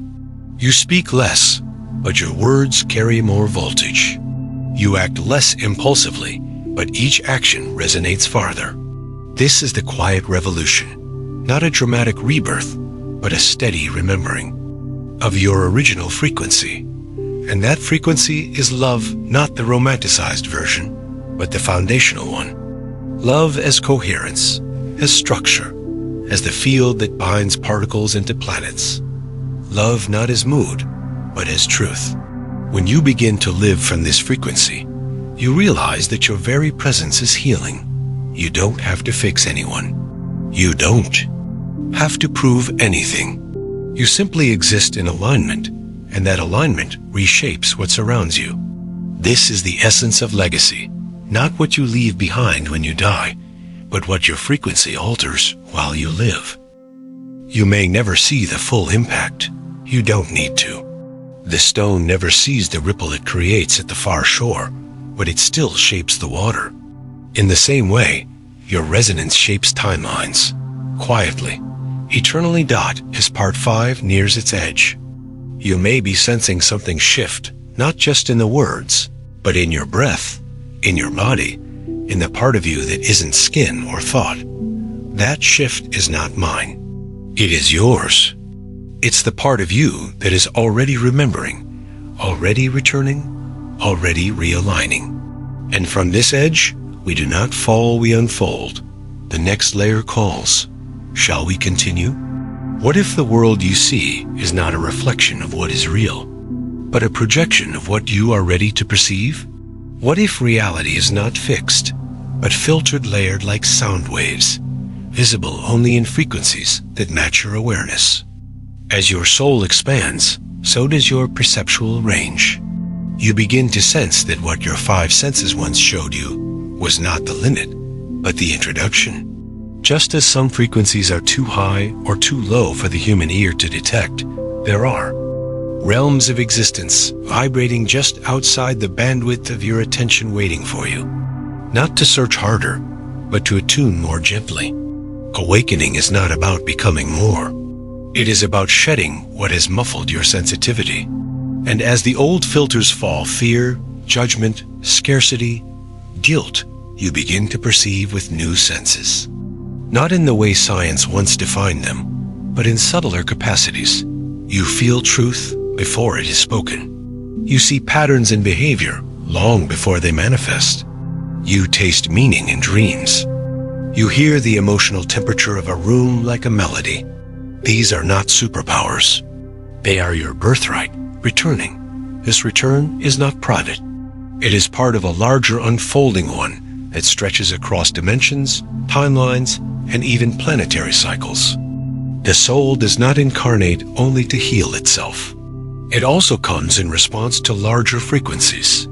You speak less, but your words carry more voltage. You act less impulsively, but each action resonates farther. This is the quiet revolution, not a dramatic rebirth, but a steady remembering of your original frequency. And that frequency is love, not the romanticized version, but the foundational one. Love as coherence, as structure, as the field that binds particles into planets. Love not as mood, but as truth. When you begin to live from this frequency, you realize that your very presence is healing. You don't have to fix anyone. You don't have to prove anything. You simply exist in alignment, and that alignment reshapes what surrounds you. This is the essence of legacy, not what you leave behind when you die, but what your frequency alters while you live. You may never see the full impact. You don't need to. The stone never sees the ripple it creates at the far shore, but it still shapes the water. In the same way, your resonance shapes timelines. Quietly, eternally. As part 5 nears its edge, you may be sensing something shift, not just in the words, but in your breath, in your body, in the part of you that isn't skin or thought. That shift is not mine. It is yours. It's the part of you that is already remembering, already returning, already realigning. And from this edge, we do not fall, we unfold. The next layer calls. Shall we continue? What if the world you see is not a reflection of what is real, but a projection of what you are ready to perceive? What if reality is not fixed, but filtered, layered like sound waves, visible only in frequencies that match your awareness? As your soul expands, so does your perceptual range. You begin to sense that what your 5 senses once showed you was not the limit, but the introduction. Just as some frequencies are too high or too low for the human ear to detect, there are realms of existence vibrating just outside the bandwidth of your attention, waiting for you. Not to search harder, but to attune more gently. Awakening is not about becoming more. It is about shedding what has muffled your sensitivity. And as the old filters fall, fear, judgment, scarcity, guilt, you begin to perceive with new senses. Not in the way science once defined them, but in subtler capacities. You feel truth before it is spoken. You see patterns in behavior long before they manifest. You taste meaning in dreams. You hear the emotional temperature of a room like a melody. These are not superpowers. They are your birthright, returning. This return is not private. It is part of a larger unfolding one that stretches across dimensions, timelines, and even planetary cycles. The soul does not incarnate only to heal itself. It also comes in response to larger frequencies.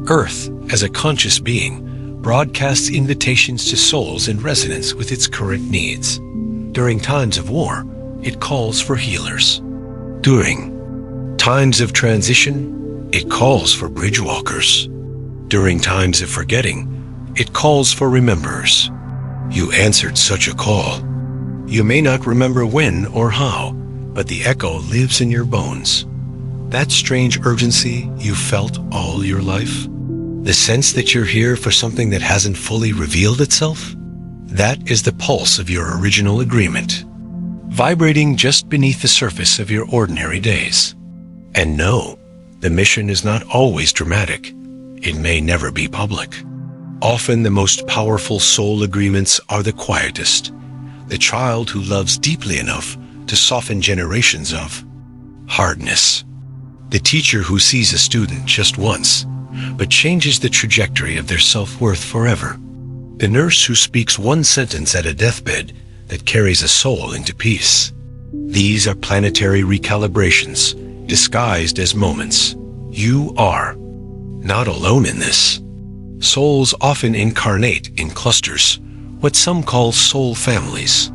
Earth, as a conscious being, broadcasts invitations to souls in resonance with its current needs. During times of war, it calls for healers. During times of transition, it calls for bridge walkers. During times of forgetting, it calls for rememberers. You answered such a call. You may not remember when or how, but the echo lives in your bones. That strange urgency you felt all your life, the sense that you're here for something that hasn't fully revealed itself, that is the pulse of your original agreement, vibrating just beneath the surface of your ordinary days. And no, the mission is not always dramatic. It may never be public. Often the most powerful soul agreements are the quietest. The child who loves deeply enough to soften generations of hardness. The teacher who sees a student just once, but changes the trajectory of their self-worth forever. The nurse who speaks one sentence at a deathbed that carries a soul into peace. These are planetary recalibrations, disguised as moments. You are not alone in this. Souls often incarnate in clusters, what some call soul families.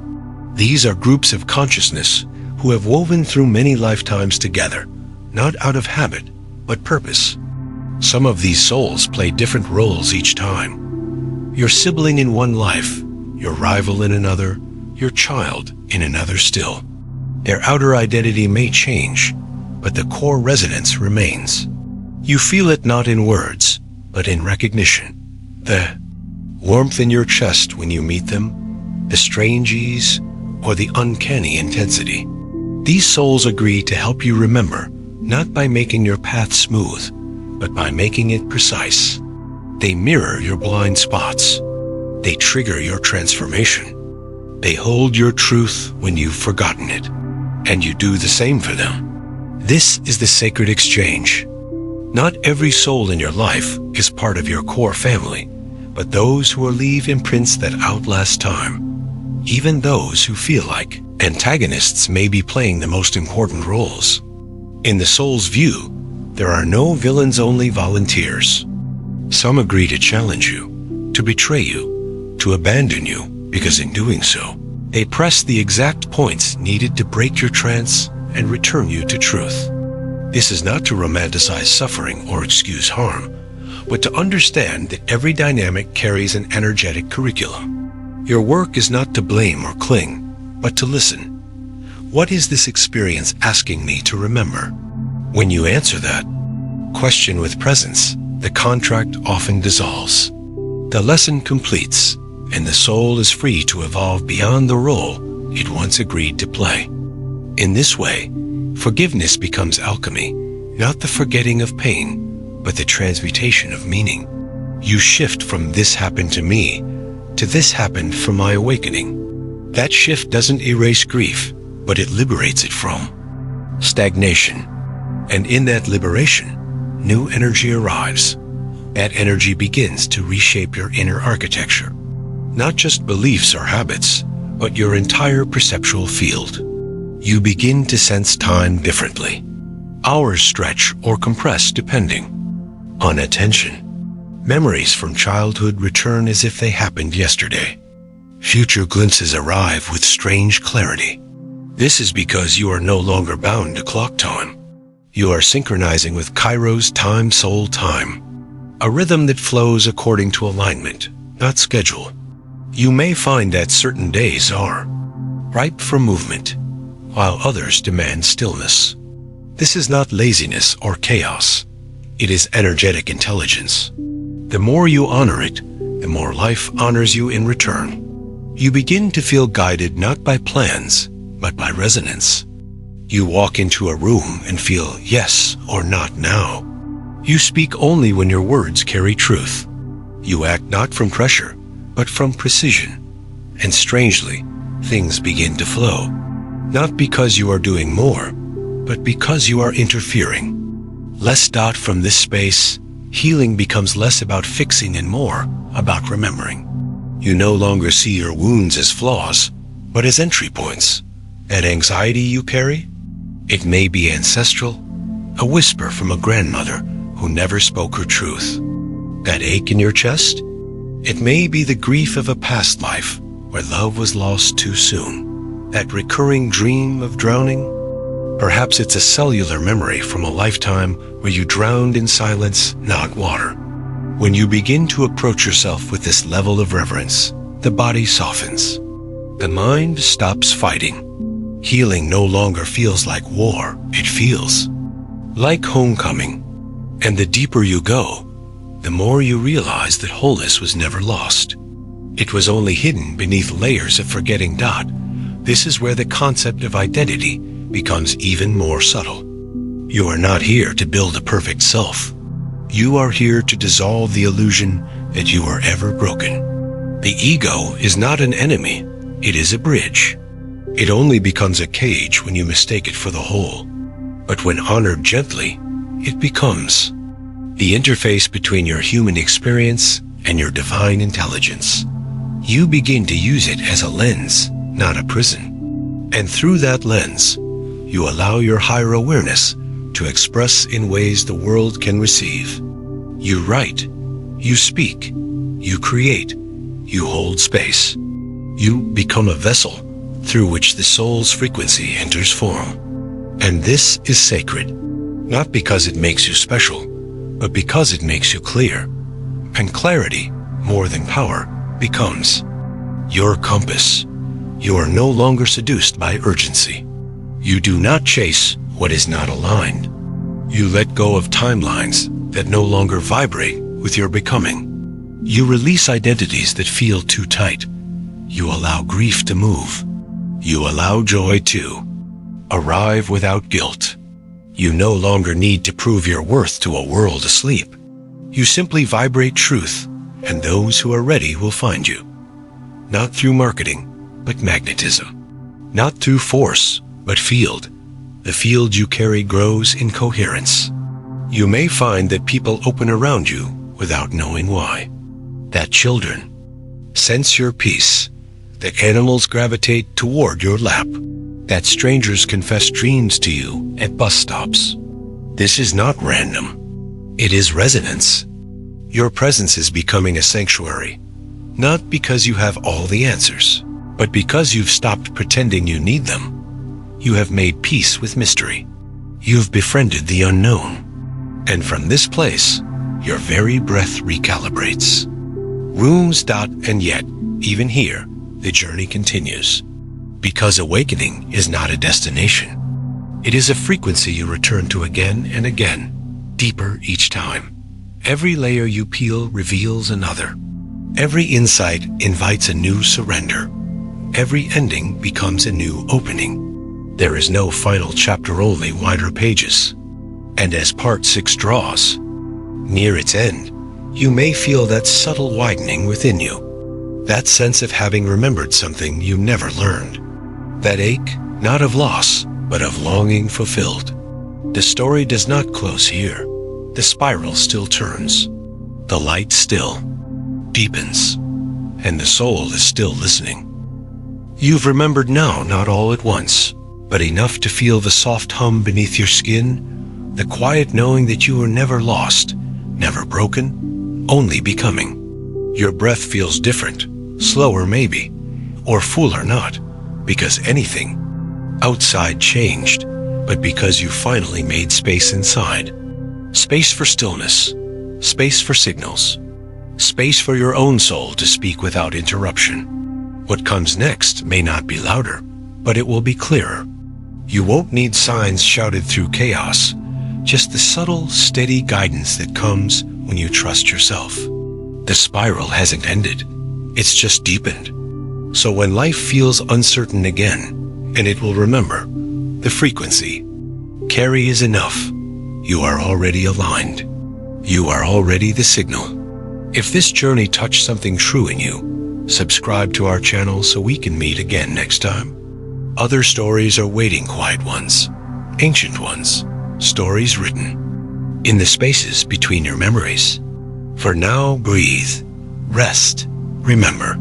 These are groups of consciousness who have woven through many lifetimes together, not out of habit, but purpose. Some of these souls play different roles each time. Your sibling in one life, your rival in another, your child in another still. Their outer identity may change, but the core resonance remains. You feel it not in words, but in recognition. The warmth in your chest when you meet them, the strange ease, or the uncanny intensity. These souls agree to help you remember, not by making your path smooth, but by making it precise. They mirror your blind spots. They trigger your transformation. They hold your truth when you've forgotten it, and you do the same for them. This is the sacred exchange. Not every soul in your life is part of your core family, but those who will leave imprints that outlast time. Even those who feel like antagonists may be playing the most important roles. In the soul's view, there are no villains, only volunteers. Some agree to challenge you, to betray you, to abandon you, because in doing so, they press the exact points needed to break your trance and return you to truth. This is not to romanticize suffering or excuse harm, but to understand that every dynamic carries an energetic curriculum. Your work is not to blame or cling, but to listen. What is this experience asking me to remember? When you answer that question with presence, the contract often dissolves. The lesson completes, and the soul is free to evolve beyond the role it once agreed to play. In this way, forgiveness becomes alchemy, not the forgetting of pain, but the transmutation of meaning. You shift from "this happened to me" to "this happened for my awakening." That shift doesn't erase grief, but it liberates it from stagnation. And in that liberation, new energy arrives. That energy begins to reshape your inner architecture. Not just beliefs or habits, but your entire perceptual field. You begin to sense time differently. Hours stretch or compress depending on attention. Memories from childhood return as if they happened yesterday. Future glimpses arrive with strange clarity. This is because you are no longer bound to clock time. You are synchronizing with Kairos time-soul time, a rhythm that flows according to alignment, not schedule. You may find that certain days are ripe for movement, while others demand stillness. This is not laziness or chaos. It is energetic intelligence. The more you honor it, the more life honors you in return. You begin to feel guided not by plans, but by resonance. You walk into a room and feel yes or not now. You speak only when your words carry truth. You act not from pressure, but from precision. And strangely, things begin to flow. Not because you are doing more, but because you are interfering. Less dot from this space, healing becomes less about fixing and more about remembering. You no longer see your wounds as flaws, but as entry points. That anxiety you carry, it may be ancestral, a whisper from a grandmother who never spoke her truth. That ache in your chest, it may be the grief of a past life where love was lost too soon. That recurring dream of drowning, perhaps it's a cellular memory from a lifetime where you drowned in silence, not water. When you begin to approach yourself with this level of reverence, the body softens. The mind stops fighting. Healing no longer feels like war, it feels like homecoming. And the deeper you go, the more you realize that wholeness was never lost. It was only hidden beneath layers of forgetting dot. This is where the concept of identity becomes even more subtle. You are not here to build a perfect self. You are here to dissolve the illusion that you are ever broken. The ego is not an enemy, it is a bridge. It only becomes a cage when you mistake it for the whole. But when honored gently, it becomes the interface between your human experience and your divine intelligence. You begin to use it as a lens, not a prison. And through that lens, you allow your higher awareness to express in ways the world can receive. You write, you speak, you create, you hold space. You become a vessel through which the soul's frequency enters form. And this is sacred, not because it makes you special, but because it makes you clear. And clarity, more than power, becomes your compass. You are no longer seduced by urgency. You do not chase what is not aligned. You let go of timelines that no longer vibrate with your becoming. You release identities that feel too tight. You allow grief to move. You allow joy to arrive without guilt. You no longer need to prove your worth to a world asleep. You simply vibrate truth, and those who are ready will find you. Not through marketing, but magnetism. Not through force, but field. The field you carry grows in coherence. You may find that people open around you without knowing why. That children sense your peace. That animals gravitate toward your lap. That strangers confess dreams to you at bus stops. This is not random. It is resonance. Your presence is becoming a sanctuary, not because you have all the answers, but because you've stopped pretending you need them. You have made peace with mystery. You've befriended the unknown. And from this place, your very breath recalibrates. Rooms. And yet, even here, the journey continues. Because awakening is not a destination. It is a frequency you return to again and again, deeper each time. Every layer you peel reveals another. Every insight invites a new surrender. Every ending becomes a new opening. There is no final chapter, only wider pages. And as part 6 draws near its end, you may feel that subtle widening within you. That sense of having remembered something you never learned. That ache, not of loss, but of longing fulfilled. The story does not close here. The spiral still turns. The light still deepens. And the soul is still listening. You've remembered now, not all at once, but enough to feel the soft hum beneath your skin, the quiet knowing that you were never lost, never broken, only becoming. Your breath feels different, slower maybe, or fuller not, because anything outside changed, but because you finally made space inside. Space for stillness, space for signals, space for your own soul to speak without interruption. What comes next may not be louder, but it will be clearer. You won't need signs shouted through chaos, just the subtle, steady guidance that comes when you trust yourself. The spiral hasn't ended, it's just deepened. So when life feels uncertain again, and it will remember, the frequency, carry is enough. You are already aligned. You are already the signal. If this journey touched something true in you, subscribe to our channel so we can meet again next time. Other stories are waiting, quiet ones, ancient ones, stories written in the spaces between your memories. For now, breathe, rest, remember.